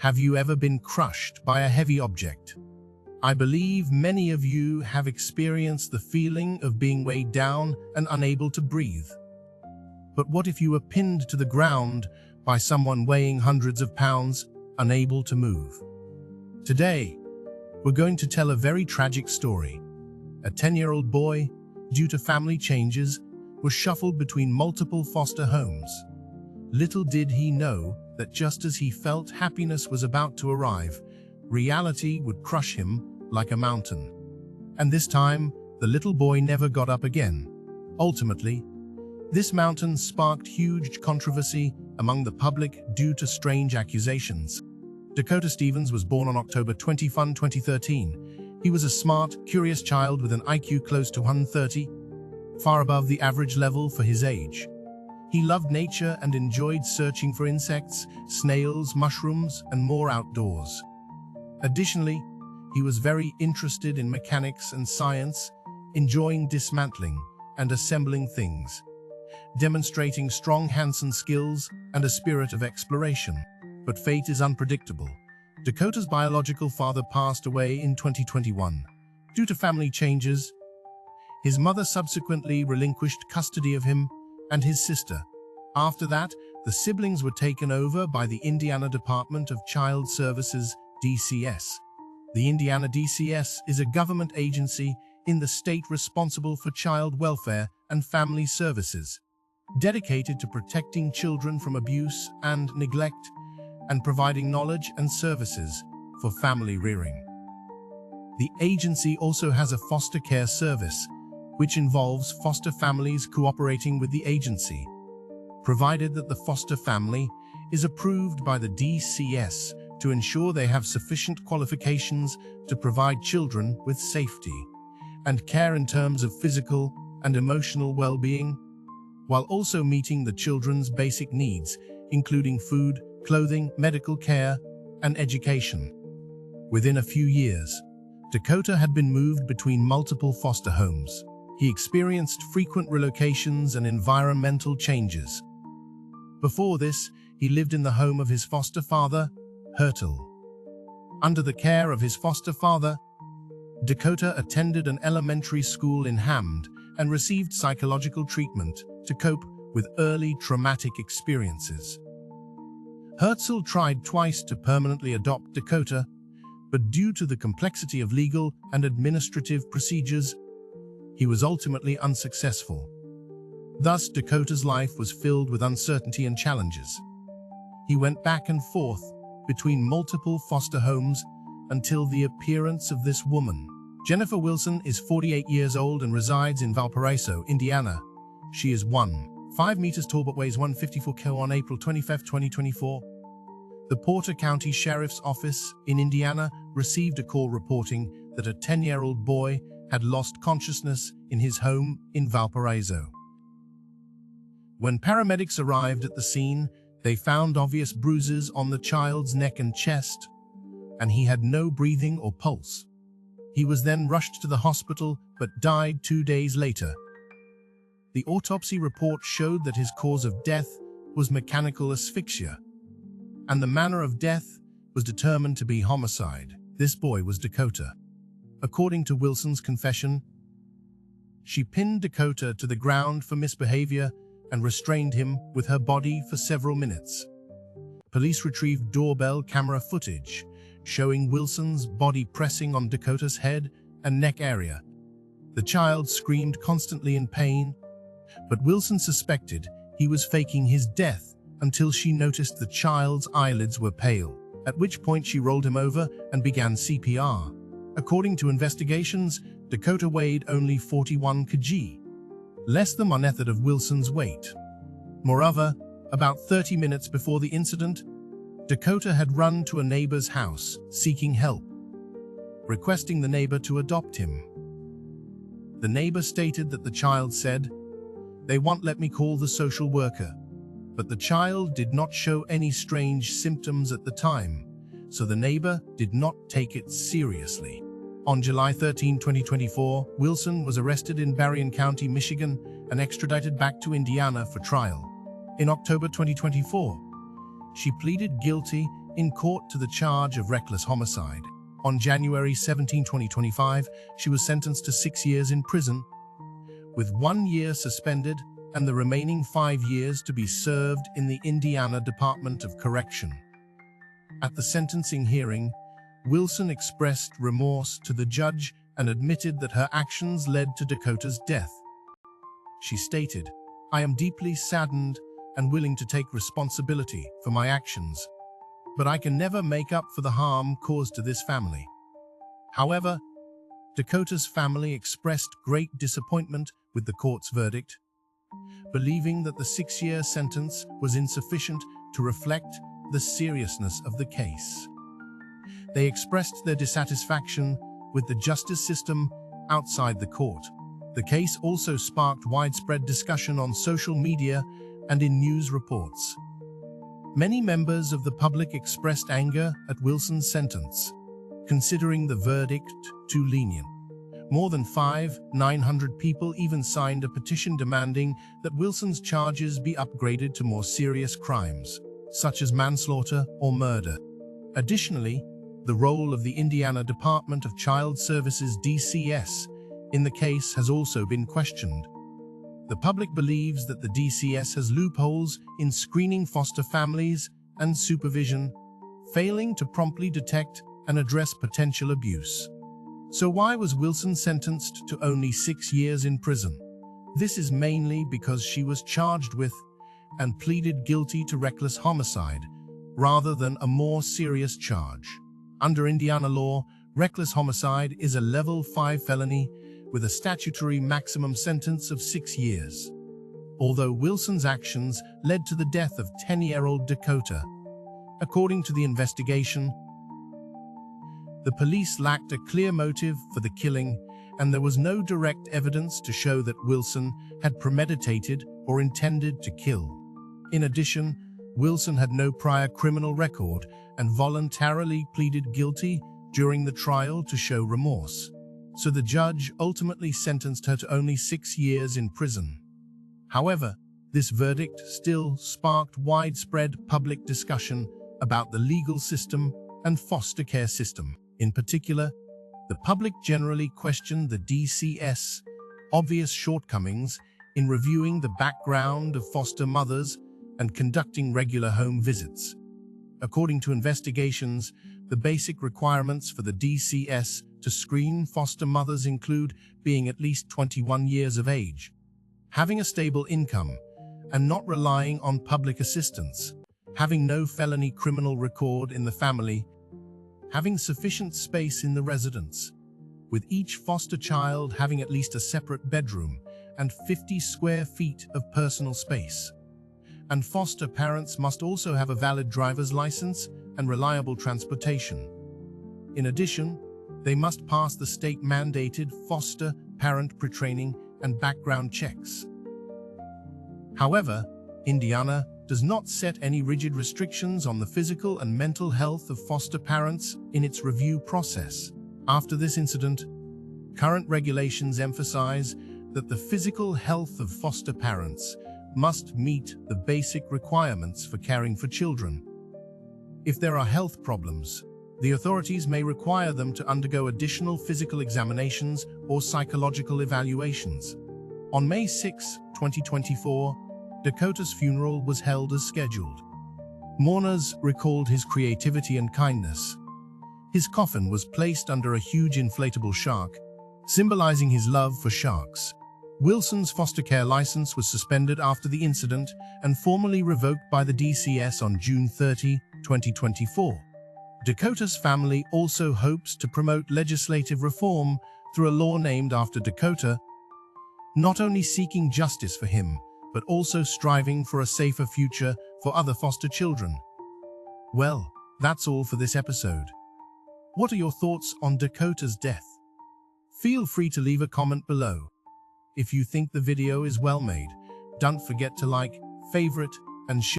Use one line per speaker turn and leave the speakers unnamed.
Have you ever been crushed by a heavy object? I believe many of you have experienced the feeling of being weighed down and unable to breathe. But what if you were pinned to the ground by someone weighing hundreds of pounds, unable to move? Today, we're going to tell a very tragic story. A 10-year-old boy, due to family changes, was shuffled between multiple foster homes. Little did he know that just as he felt happiness was about to arrive, reality would crush him like a mountain. And this time, the little boy never got up again. Ultimately, this mountain sparked huge controversy among the public due to strange accusations. Dakota Stevens was born on October 21, 2013. He was a smart, curious child with an IQ close to 130, far above the average level for his age. He loved nature and enjoyed searching for insects, snails, mushrooms, and more outdoors. Additionally, he was very interested in mechanics and science, enjoying dismantling and assembling things, demonstrating strong hands-on skills and a spirit of exploration. But fate is unpredictable. Dakota's biological father passed away in 2021. Due to family changes, his mother subsequently relinquished custody of him and his sister. After that, the siblings were taken over by the Indiana Department of Child Services, DCS. The Indiana DCS is a government agency in the state responsible for child welfare and family services, dedicated to protecting children from abuse and neglect and providing knowledge and services for family rearing. The agency also has a foster care service, which involves foster families cooperating with the agency, provided that the foster family is approved by the DCS to ensure they have sufficient qualifications to provide children with safety and care in terms of physical and emotional well-being, while also meeting the children's basic needs, including food, clothing, medical care, and education. Within a few years, Dakota had been moved between multiple foster homes. He experienced frequent relocations and environmental changes. Before this, he lived in the home of his foster father, Hertel. Under the care of his foster father, Dakota attended an elementary school in Hamd and received psychological treatment to cope with early traumatic experiences. Hertel tried twice to permanently adopt Dakota, but due to the complexity of legal and administrative procedures, he was ultimately unsuccessful. Thus, Dakota's life was filled with uncertainty and challenges. He went back and forth between multiple foster homes until the appearance of this woman. Jennifer Wilson is 48 years old and resides in Valparaiso, Indiana. She is 1.5 meters tall but weighs 154 kg. On April 25, 2024, the Porter County Sheriff's Office in Indiana received a call reporting that a 10-year-old boy had lost consciousness in his home in Valparaiso. When paramedics arrived at the scene, they found obvious bruises on the child's neck and chest, and he had no breathing or pulse. He was then rushed to the hospital but died 2 days later. The autopsy report showed that his cause of death was mechanical asphyxia, and the manner of death was determined to be homicide. This boy was Dakota. According to Wilson's confession, she pinned Dakota to the ground for misbehavior and restrained him with her body for several minutes. Police retrieved doorbell camera footage showing Wilson's body pressing on Dakota's head and neck area. The child screamed constantly in pain, but Wilson suspected he was faking his death until she noticed the child's eyelids were pale, at which point she rolled him over and began CPR. According to investigations, Dakota weighed only 41 kg, less than 1/3 of Wilson's weight. Moreover, about 30 minutes before the incident, Dakota had run to a neighbor's house seeking help, requesting the neighbor to adopt him. The neighbor stated that the child said, "They won't let me call the social worker," but the child did not show any strange symptoms at the time, so the neighbor did not take it seriously. On July 13, 2024, Wilson was arrested in Berrien County, Michigan, and extradited back to Indiana for trial. In October 2024, she pleaded guilty in court to the charge of reckless homicide. On January 17, 2025, she was sentenced to 6 years in prison, with 1 year suspended and the remaining 5 years to be served in the Indiana Department of Correction. At the sentencing hearing, Wilson expressed remorse to the judge and admitted that her actions led to Dakota's death. She stated, "I am deeply saddened and willing to take responsibility for my actions, but I can never make up for the harm caused to this family." However, Dakota's family expressed great disappointment with the court's verdict, believing that the 6-year sentence was insufficient to reflect the seriousness of the case. They expressed their dissatisfaction with the justice system outside the court. The case also sparked widespread discussion on social media and in news reports. Many members of the public expressed anger at Wilson's sentence, considering the verdict too lenient. More than 900 people even signed a petition demanding that Wilson's charges be upgraded to more serious crimes, such as manslaughter or murder. Additionally, the role of the Indiana Department of Child Services (DCS) in the case has also been questioned. The public believes that the DCS has loopholes in screening foster families and supervision, failing to promptly detect and address potential abuse. So why was Wilson sentenced to only 6 years in prison? This is mainly because she was charged with and pleaded guilty to reckless homicide, rather than a more serious charge. Under Indiana law, reckless homicide is a level 5 felony with a statutory maximum sentence of 6 years. Although Wilson's actions led to the death of 10-year-old Dakota, according to the investigation, the police lacked a clear motive for the killing, and there was no direct evidence to show that Wilson had premeditated or intended to kill. In addition, Wilson had no prior criminal record and voluntarily pleaded guilty during the trial to show remorse. So the judge ultimately sentenced her to only 6 years in prison. However, this verdict still sparked widespread public discussion about the legal system and foster care system. In particular, the public generally questioned the DCS' obvious shortcomings in reviewing the background of foster mothers and conducting regular home visits. According to investigations, the basic requirements for the DCS to screen foster mothers include being at least 21 years of age, having a stable income, and not relying on public assistance, having no felony criminal record in the family, having sufficient space in the residence, with each foster child having at least a separate bedroom and 50 square feet of personal space. And foster parents must also have a valid driver's license and reliable transportation. In addition, they must pass the state-mandated foster parent pre-training and background checks. However, Indiana does not set any rigid restrictions on the physical and mental health of foster parents in its review process. After this incident, current regulations emphasize that the physical health of foster parents must meet the basic requirements for caring for children. If there are health problems, the authorities may require them to undergo additional physical examinations or psychological evaluations. On May 6, 2024, Dakota's funeral was held as scheduled. Mourners recalled his creativity and kindness. His coffin was placed under a huge inflatable shark, symbolizing his love for sharks. Wilson's foster care license was suspended after the incident and formally revoked by the DCS on June 30, 2024. Dakota's family also hopes to promote legislative reform through a law named after Dakota, not only seeking justice for him, but also striving for a safer future for other foster children. Well, that's all for this episode. What are your thoughts on Dakota's death? Feel free to leave a comment below. If you think the video is well made, don't forget to like, favorite, and share.